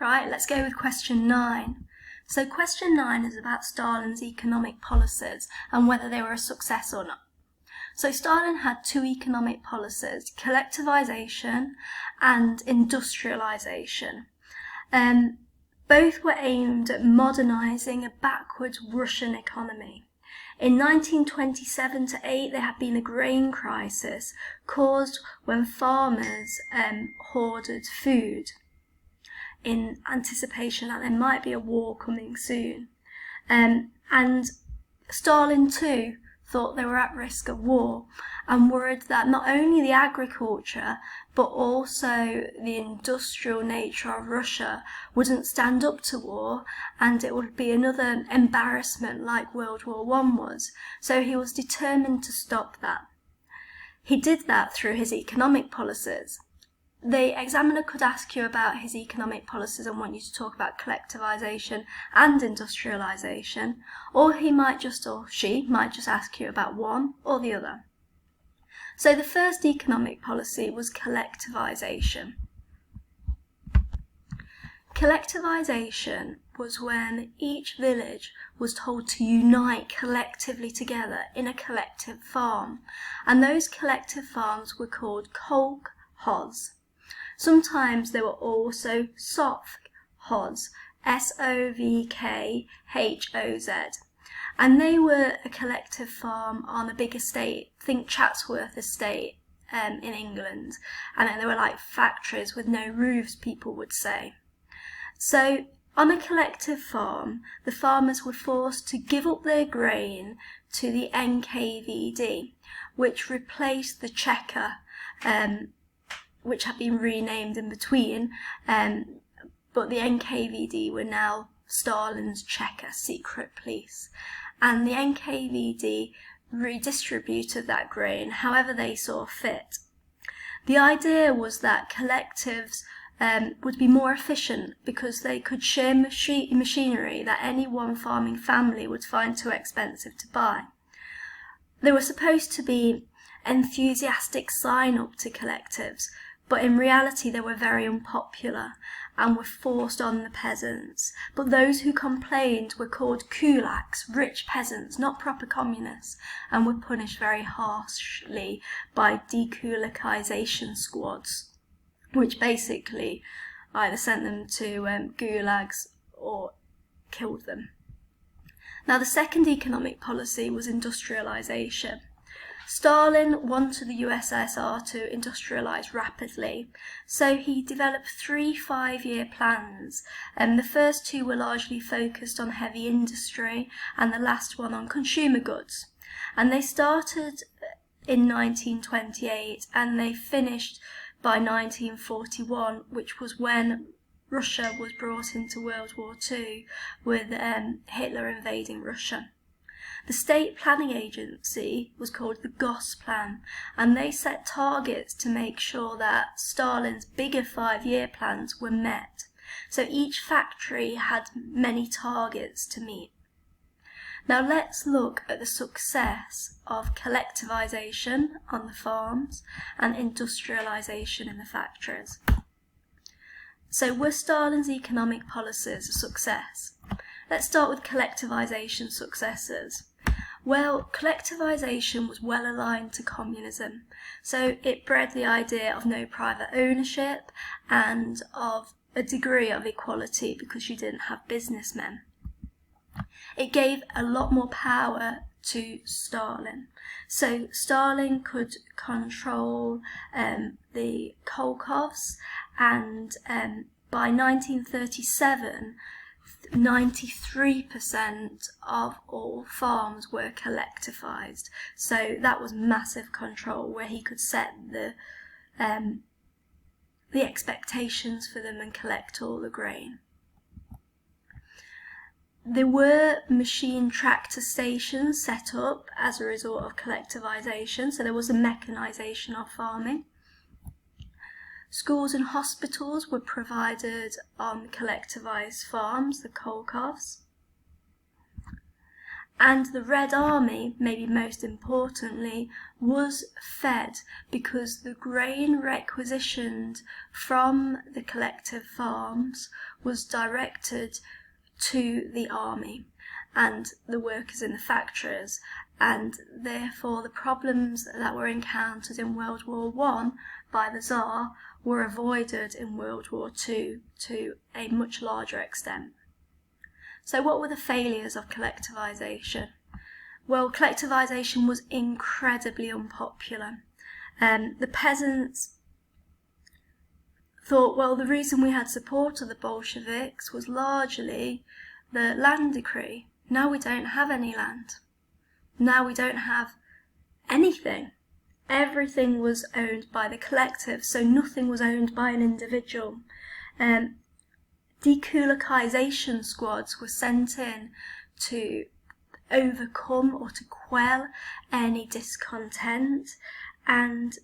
Right, let's go with question 9. So question 9 is about Stalin's economic policies and whether they were a success or not. So Stalin had two economic policies, collectivization and industrialization. Both were aimed at modernizing a backwards Russian economy. In 1927 to 8, there had been a grain crisis caused when farmers hoarded food in anticipation that there might be a war coming soon. And Stalin too thought they were at risk of war and worried that not only the agriculture but also the industrial nature of Russia wouldn't stand up to war and it would be another embarrassment like World War I was. So he was determined to stop that. He did that through his economic policies. The examiner could ask you about his economic policies and want you to talk about collectivization and industrialization, or he might just, or she might just ask you about one or the other. So the first economic policy was collectivization. Collectivization was when each village was told to unite collectively together in a collective farm, and those collective farms were called kolkhoz. Sometimes there were also sovkhoz, S-O-V-K-H-O-Z, and they were a collective farm on a big estate, think Chatsworth Estate in England, and then they were like factories with no roofs, people would say. So on a collective farm, the farmers were forced to give up their grain to the NKVD, which replaced the Cheka, which had been renamed in between, but the NKVD were now Stalin's Cheka secret police, and the NKVD redistributed that grain however they saw fit. The idea was that collectives would be more efficient because they could share machinery that any one farming family would find too expensive to buy. There was supposed to be enthusiastic sign-up to collectives, but in reality they were very unpopular and were forced on the peasants. But those who complained were called kulaks, rich peasants, not proper communists, and were punished very harshly by dekulakization squads, which basically either sent them to gulags or killed them. Now the second economic policy was industrialization. Stalin wanted the USSR to industrialise rapidly, so he developed 3 5-year plans, and the first 2 were largely focused on heavy industry and the last one on consumer goods. And they started in 1928 and they finished by 1941, which was when Russia was brought into World War II with Hitler invading Russia. The state planning agency was called the Gosplan, and they set targets to make sure that Stalin's bigger 5-year plans were met. So each factory had many targets to meet. Now let's look at the success of collectivization on the farms and industrialization in the factories. So were Stalin's economic policies a success? Let's start with collectivization successes. Well, collectivization was well aligned to communism, so it bred the idea of no private ownership and of a degree of equality because you didn't have businessmen. It gave a lot more power to Stalin. So Stalin could control the kolkhovs, and by 1937, 93% of all farms were collectivized. So that was massive control where he could set the expectations for them and collect all the grain. There were machine tractor stations set up as a result of collectivization, so there was a mechanization of farming. Schools and hospitals were provided on collectivized farms, the kolkhovs. And the Red Army, maybe most importantly, was fed because the grain requisitioned from the collective farms was directed to the army and the workers in the factories, and therefore the problems that were encountered in World War I by the Tsar were avoided in World War II to a much larger extent. So what were the failures of collectivisation? Well, collectivisation was incredibly unpopular. The peasants thought, well, the reason we had support of the Bolsheviks was largely the land decree. Now we don't have any land. Now we don't have anything. Everything was owned by the collective, so nothing was owned by an individual. Dekulakization squads were sent in to overcome or to quell any discontent, and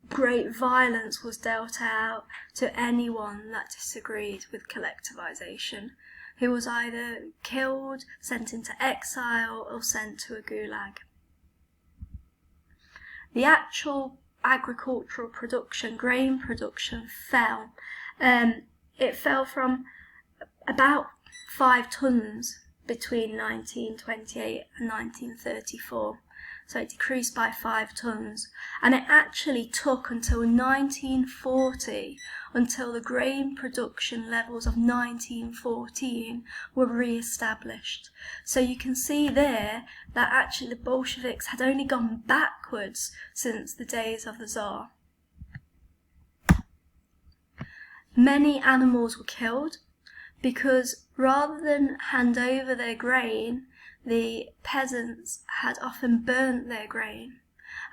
great violence was dealt out to anyone that disagreed with collectivisation, who was either killed, sent into exile, or sent to a gulag. The actual agricultural production, grain production, fell. It fell from about 5 tonnes between 1928 and 1934. So it decreased by 5 tonnes. And it actually took until 1940 until the grain production levels of 1914 were re-established. So you can see there that actually the Bolsheviks had only gone backwards since the days of the Tsar. Many animals were killed because rather than hand over their grain, the peasants had often burnt their grain.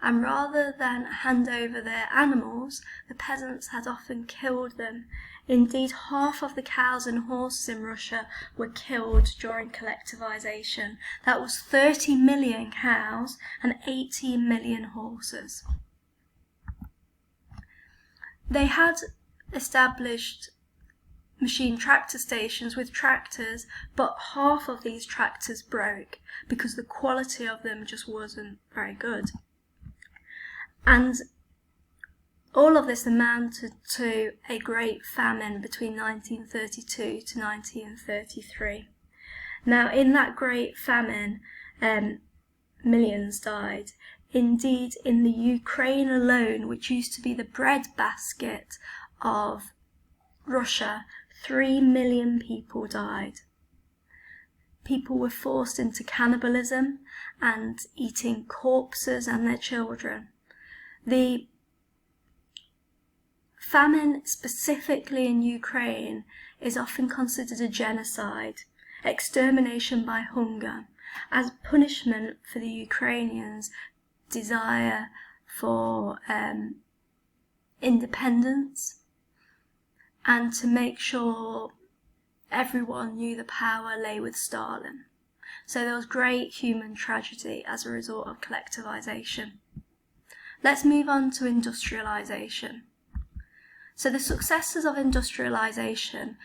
And rather than hand over their animals, the peasants had often killed them. Indeed, half of the cows and horses in Russia were killed during collectivisation. That was 30 million cows and 18 million horses. They had established machine tractor stations with tractors, but half of these tractors broke because the quality of them just wasn't very good. And all of this amounted to a great famine between 1932 to 1933. Now, in that great famine, millions died. Indeed, in the Ukraine alone, which used to be the breadbasket of Russia, 3 million people died. People were forced into cannibalism and eating corpses and their children. The famine, specifically in Ukraine, is often considered a genocide, extermination by hunger, as punishment for the Ukrainians' desire for independence, and to make sure everyone knew the power lay with Stalin. So there was great human tragedy as a result of collectivisation. Let's move on to industrialisation. So the successes of industrialisation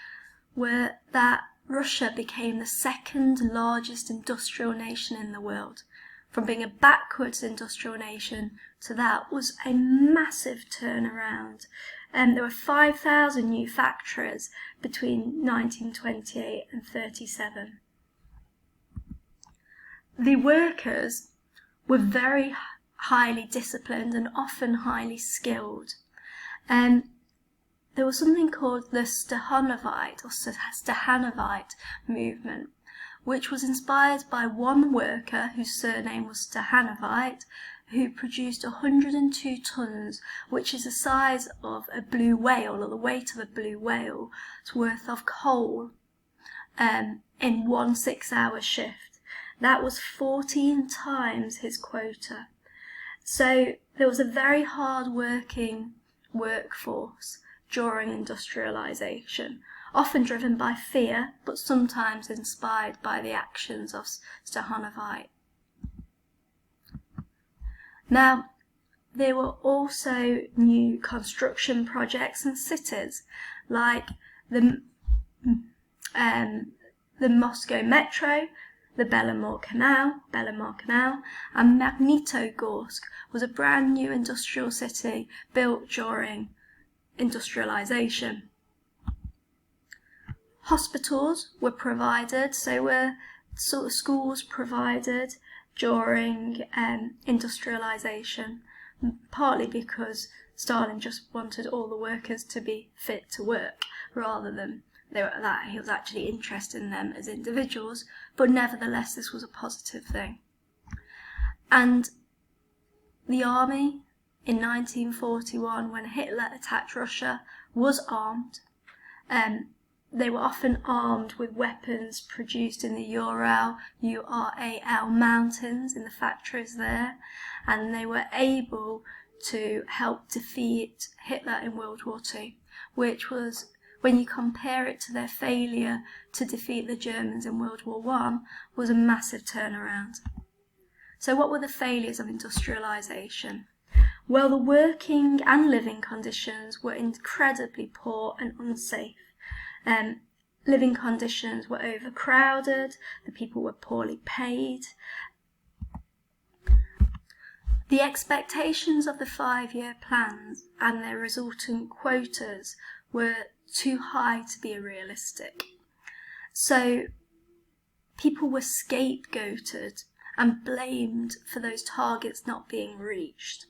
were that Russia became the second largest industrial nation in the world. From being a backwards industrial nation to that was a massive turnaround. There were 5,000 new factories between 1928 and 1937. The workers were very highly disciplined and often highly skilled. There was something called the Stahanovite movement, which was inspired by one worker whose surname was Stahanovite, who produced 102 tonnes, which is the size of a blue whale, or the weight of a blue whale's worth of coal, in one 6-hour shift. That was 14 times his quota. So there was a very hard-working workforce during industrialisation, often driven by fear, but sometimes inspired by the actions of Stahanovite. Now, there were also new construction projects and cities, like the Moscow Metro, the Belomor Canal, and Magnitogorsk was a brand new industrial city built during industrialization. Hospitals were provided, so were sort of schools provided during industrialization, partly because Stalin just wanted all the workers to be fit to work rather than that he was actually interested in them as individuals, but nevertheless this was a positive thing. And the army in 1941, when Hitler attacked Russia, was armed. They were often armed with weapons produced in the Ural mountains, in the factories there, and they were able to help defeat Hitler in World War II, which was, when you compare it to their failure to defeat the Germans in World War I, was a massive turnaround. So what were the failures of industrialisation? Well, the working and living conditions were incredibly poor and unsafe. Living conditions were overcrowded, the people were poorly paid. The expectations of the 5-year plans and their resultant quotas were too high to be realistic. So people were scapegoated and blamed for those targets not being reached.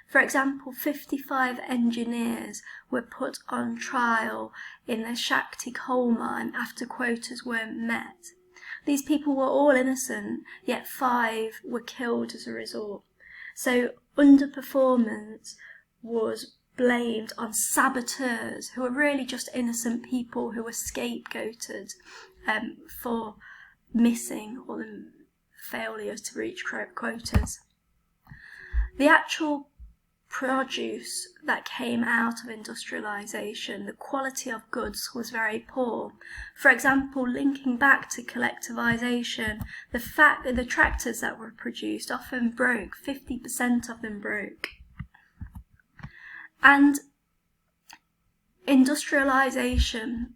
For example, 55 engineers were put on trial in the Shakti coal mine after quotas weren't met. These people were all innocent, yet 5 were killed as a result. So underperformance was blamed on saboteurs, who were really just innocent people who were scapegoated for missing or the failure to reach quotas. The actual produce that came out of industrialisation, the quality of goods was very poor. For example, linking back to collectivisation, the tractors that were produced often broke, 50% of them broke. And industrialisation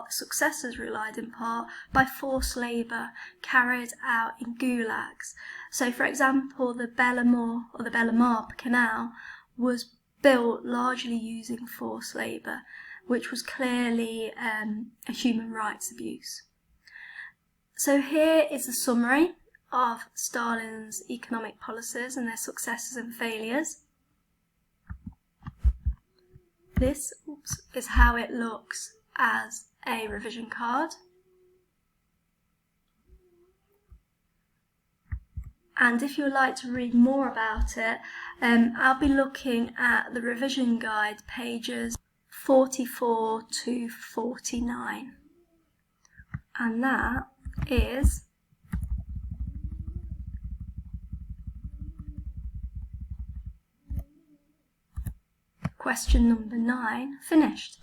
successors relied in part by forced labour carried out in gulags. So, for example, the Belomor Canal was built largely using forced labour, which was clearly a human rights abuse. So here is a summary of Stalin's economic policies and their successes and failures. This is how it looks as a revision card. And if you would like to read more about it, I'll be looking at the revision guide pages 44 to 49. And that is question number 9 finished.